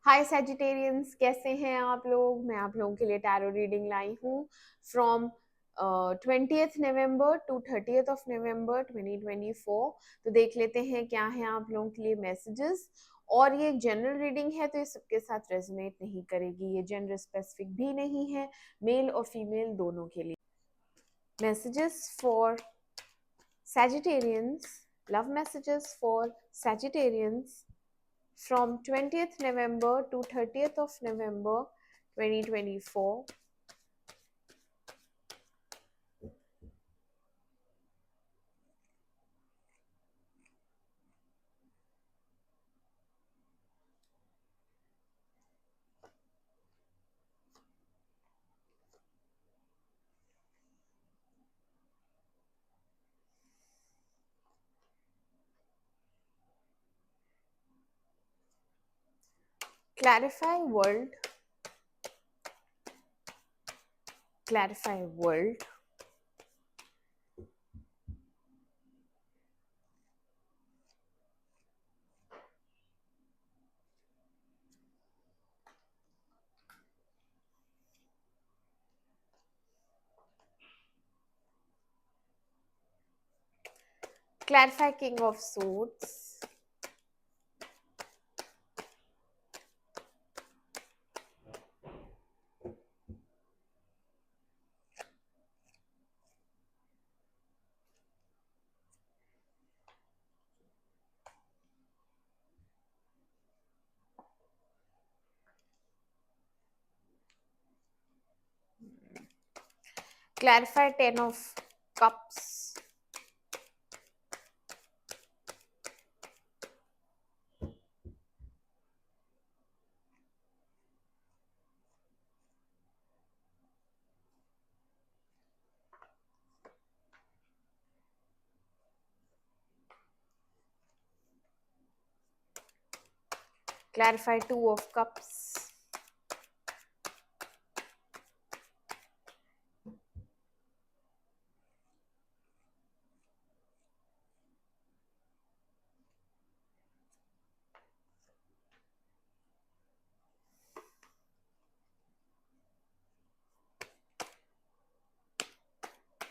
हाय Sagittarians, कैसे हैं आप लोग। मैं आप लोगों के लिए टैरो रीडिंग लाई हूँ from 20th November to 30th of November 2024। तो देख लेते हैं क्या है आप लोगों के लिए मैसेजेस। और ये एक जनरल रीडिंग है तो ये सबके साथ रेजोनेट नहीं करेगी, ये जेंडर स्पेसिफिक भी नहीं है, मेल और फीमेल दोनों के लिए। Messages for Sagittarians, love messages for Sagittarians from 20th November to 30th of November 2024. Clarify world, clarify world, clarify King of Swords, clarify Ten of Cups, clarify Two of Cups,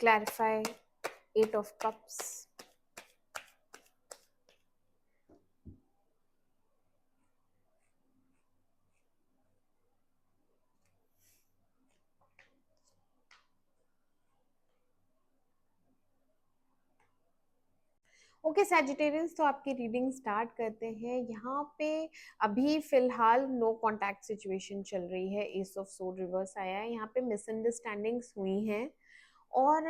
clarify Eight of Cups, okay Sagittarians, तो आपकी reading start करते हैं। यहाँ पे अभी फिलहाल no contact situation चल रही है। एस ऑफ सोड रिवर्स आया है, यहाँ पे मिसअंडरस्टैंडिंग्स हुई हैं और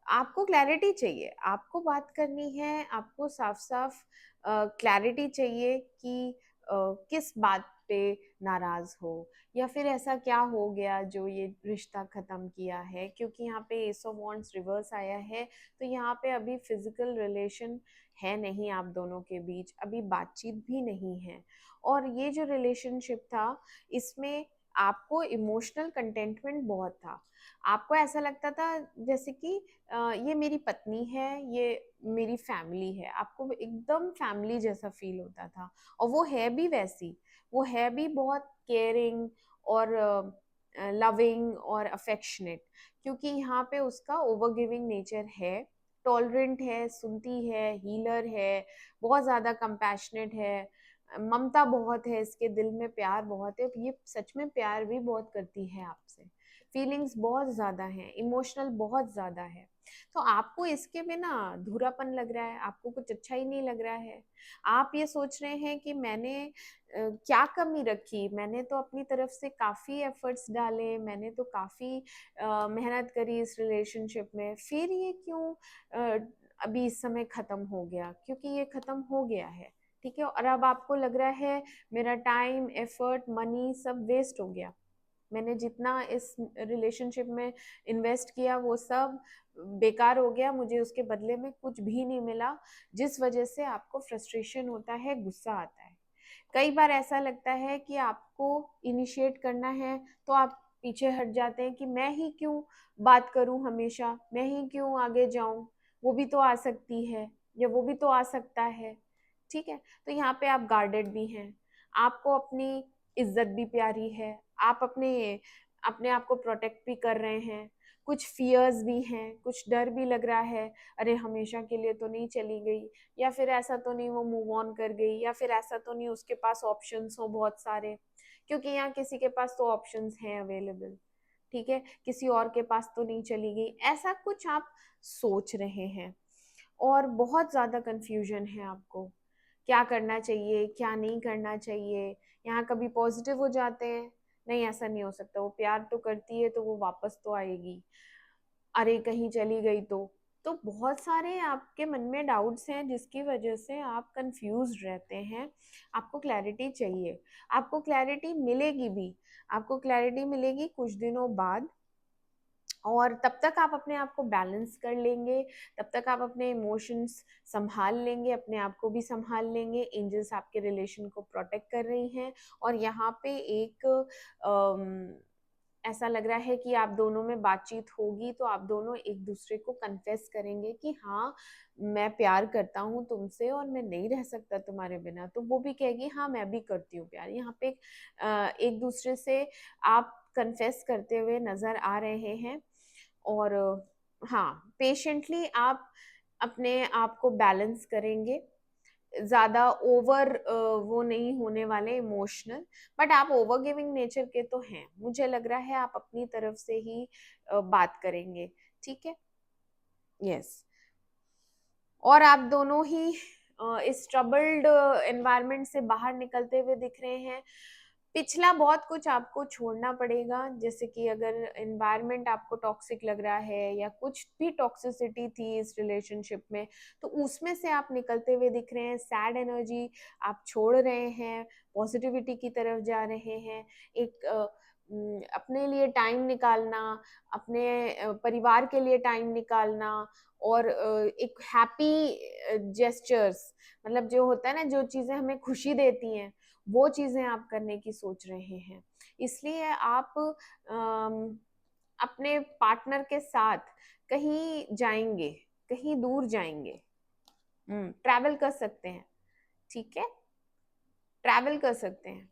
आपको क्लैरिटी चाहिए, आपको बात करनी है, आपको साफ साफ क्लैरिटी चाहिए कि किस बात पे नाराज हो या फिर ऐसा क्या हो गया जो ये रिश्ता खत्म किया है। क्योंकि यहाँ पे एस ऑफ वॉन्ड्स रिवर्स आया है तो यहाँ पे अभी फिजिकल रिलेशन है नहीं आप दोनों के बीच, अभी बातचीत भी नहीं है। और ये जो रिलेशनशिप था इसमें आपको इमोशनल कंटेंटमेंट बहुत था। आपको ऐसा लगता था जैसे कि ये मेरी पत्नी है, ये मेरी फैमिली है, आपको एकदम फैमिली जैसा फील होता था। और वो है भी वैसी, वो है भी बहुत केयरिंग और लविंग और अफेक्शनेट। क्योंकि यहाँ पे उसका ओवर गिविंग नेचर है, टॉलरेंट है, सुनती है, हीलर है, बहुत ज़्यादा कंपैशनेट है, ममता बहुत है, इसके दिल में प्यार बहुत है, ये सच में प्यार भी बहुत करती है आपसे, फीलिंग्स बहुत ज़्यादा हैं, इमोशनल बहुत ज़्यादा है। तो आपको इसके बिना अधूरापन लग रहा है, आपको कुछ अच्छा ही नहीं लग रहा है। आप ये सोच रहे हैं कि मैंने क्या कमी रखी, मैंने तो अपनी तरफ से काफ़ी एफर्ट्स डाले, मैंने तो काफ़ी मेहनत करी इस रिलेशनशिप में, फिर ये क्यों अभी इस समय ख़त्म हो गया। क्योंकि ये ख़त्म हो गया है, ठीक है। और अब आपको लग रहा है मेरा टाइम, एफर्ट, मनी सब वेस्ट हो गया, मैंने जितना इस रिलेशनशिप में इन्वेस्ट किया वो सब बेकार हो गया, मुझे उसके बदले में कुछ भी नहीं मिला। जिस वजह से आपको फ्रस्ट्रेशन होता है, गुस्सा आता है। कई बार ऐसा लगता है कि आपको इनिशिएट करना है तो आप पीछे हट जाते हैं कि मैं ही क्यों बात करूं, हमेशा मैं ही क्यों आगे जाऊं, वो भी तो आ सकती है या वो भी तो आ सकता है, ठीक है। तो यहाँ पे आप गार्डेड भी हैं, आपको अपनी इज्जत भी प्यारी है, आप अपने अपने आप को प्रोटेक्ट भी कर रहे हैं, कुछ फियर्स भी हैं, कुछ डर भी लग रहा है, अरे हमेशा के लिए तो नहीं चली गई, या फिर ऐसा तो नहीं वो मूव ऑन कर गई, या फिर ऐसा तो नहीं उसके पास ऑप्शंस हो बहुत सारे, क्योंकि यहाँ किसी के पास तो ऑप्शंस हैं अवेलेबल, ठीक है, किसी और के पास तो नहीं चली गई, ऐसा कुछ आप सोच रहे हैं। और बहुत ज़्यादा कंफ्यूजन है आपको, क्या करना चाहिए क्या नहीं करना चाहिए। यहाँ कभी पॉजिटिव हो जाते हैं, नहीं ऐसा नहीं हो सकता, वो प्यार तो करती है तो वो वापस तो आएगी, अरे कहीं चली गई तो बहुत सारे आपके मन में डाउट्स हैं जिसकी वजह से आप कंफ्यूज रहते हैं। आपको क्लैरिटी चाहिए, आपको क्लैरिटी मिलेगी भी, आपको क्लैरिटी मिलेगी कुछ दिनों बाद, और तब तक आप अपने आप को बैलेंस कर लेंगे, तब तक आप अपने इमोशंस संभाल लेंगे, अपने आप को भी संभाल लेंगे, एंजल्स आपके रिलेशन को प्रोटेक्ट कर रही हैं। और यहाँ पे एक ऐसा लग रहा है कि आप दोनों में बातचीत होगी तो आप दोनों एक दूसरे को कन्फेस करेंगे कि हाँ मैं प्यार करता हूँ तुमसे और मैं नहीं रह सकता तुम्हारे बिना, तो वो भी कहेगी हाँ मैं भी करती हूँ प्यार। यहाँ पे एक दूसरे से आप कन्फेस करते हुए नजर आ रहे हैं। और हाँ पेशेंटली आप अपने आप को बैलेंस करेंगे, ज्यादा ओवर वो नहीं होने वाले इमोशनल, बट आप ओवर गिविंग नेचर के तो हैं, मुझे लग रहा है आप अपनी तरफ से ही बात करेंगे, ठीक है, यस। और आप दोनों ही इस ट्रबल्ड एनवायरनमेंट से बाहर निकलते हुए दिख रहे हैं। पिछला बहुत कुछ आपको छोड़ना पड़ेगा, जैसे कि अगर एनवायरनमेंट आपको टॉक्सिक लग रहा है या कुछ भी टॉक्सिसिटी थी इस रिलेशनशिप में, तो उसमें से आप निकलते हुए दिख रहे हैं, सैड एनर्जी आप छोड़ रहे हैं, पॉजिटिविटी की तरफ जा रहे हैं। एक अपने लिए टाइम निकालना, अपने परिवार के लिए टाइम निकालना, और एक हैप्पी जेस्चर्स, मतलब जो होता है ना, जो चीजें हमें खुशी देती हैं वो चीजें आप करने की सोच रहे हैं। इसलिए आप अपने पार्टनर के साथ कहीं जाएंगे, कहीं दूर जाएंगे, ट्रैवल कर सकते हैं, ठीक है, ट्रैवल कर सकते हैं।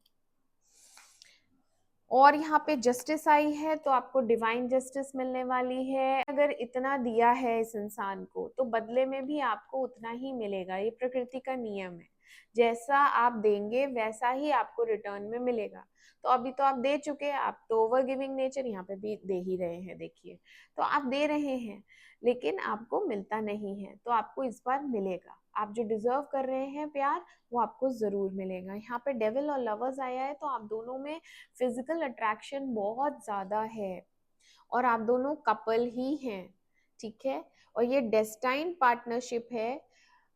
और यहाँ पे जस्टिस आई है तो आपको डिवाइन जस्टिस मिलने वाली है। अगर इतना दिया है इस इंसान को तो बदले में भी आपको उतना ही मिलेगा, ये प्रकृति का नियम है, जैसा आप देंगे वैसा ही आपको रिटर्न में मिलेगा। तो अभी तो आप दे चुके हैं, आप तो ओवर गिविंग नेचर यहाँ पे भी दे ही रहे हैं, देखिए तो आप दे रहे हैं लेकिन आपको मिलता नहीं है, तो आपको इस बार मिलेगा, आप जो डिजर्व कर रहे हैं प्यार वो आपको जरूर मिलेगा। यहाँ पे डेविल और लवर्स आया है तो आप दोनों में फिजिकल अट्रैक्शन बहुत ज्यादा है, और आप दोनों कपल ही हैं, ठीक है, और ये डेस्टाइन पार्टनरशिप है।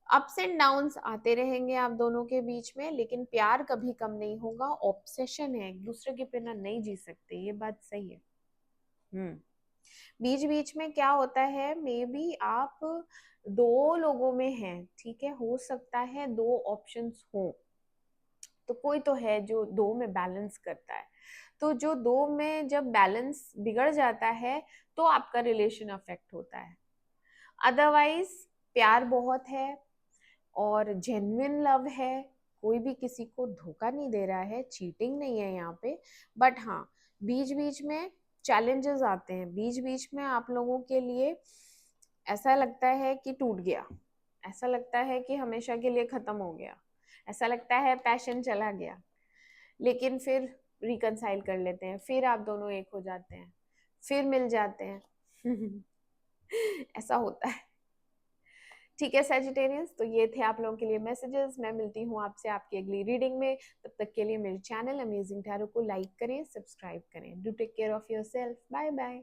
अप्स एंड डाउन्स आते रहेंगे आप दोनों के बीच में, लेकिन प्यार कभी कम नहीं होगा, ऑब्सेशन है, एक दूसरे के बिना नहीं जी सकते, ये बात सही है। बीच बीच में क्या होता है, मे बी आप दो लोगों में हैं, ठीक है, हो सकता है दो ऑप्शंस हो, तो कोई तो है जो दो में बैलेंस करता है, तो जो दो में जब बैलेंस बिगड़ जाता है तो आपका रिलेशन अफेक्ट होता है। अदरवाइज प्यार बहुत है और जेन्युइन लव है, कोई भी किसी को धोखा नहीं दे रहा है, चीटिंग नहीं है यहाँ पे, बट हाँ बीच बीच में चैलेंजेस आते हैं, बीच बीच में आप लोगों के लिए ऐसा लगता है कि टूट गया, ऐसा लगता है कि हमेशा के लिए खत्म हो गया, ऐसा लगता है पैशन चला गया, लेकिन फिर रिकनसाइल कर लेते हैं, फिर आप दोनों एक हो जाते हैं, फिर मिल जाते हैं। ऐसा होता है, ठीक है सैजिटेरियंस, तो ये थे आप लोगों के लिए मैसेजेस। मैं मिलती हूँ आपसे आपकी अगली रीडिंग में, तब तक के लिए मेरे चैनल अमेजिंग टैरो को लाइक करें, सब्सक्राइब करें। Do take care of your self, bye bye.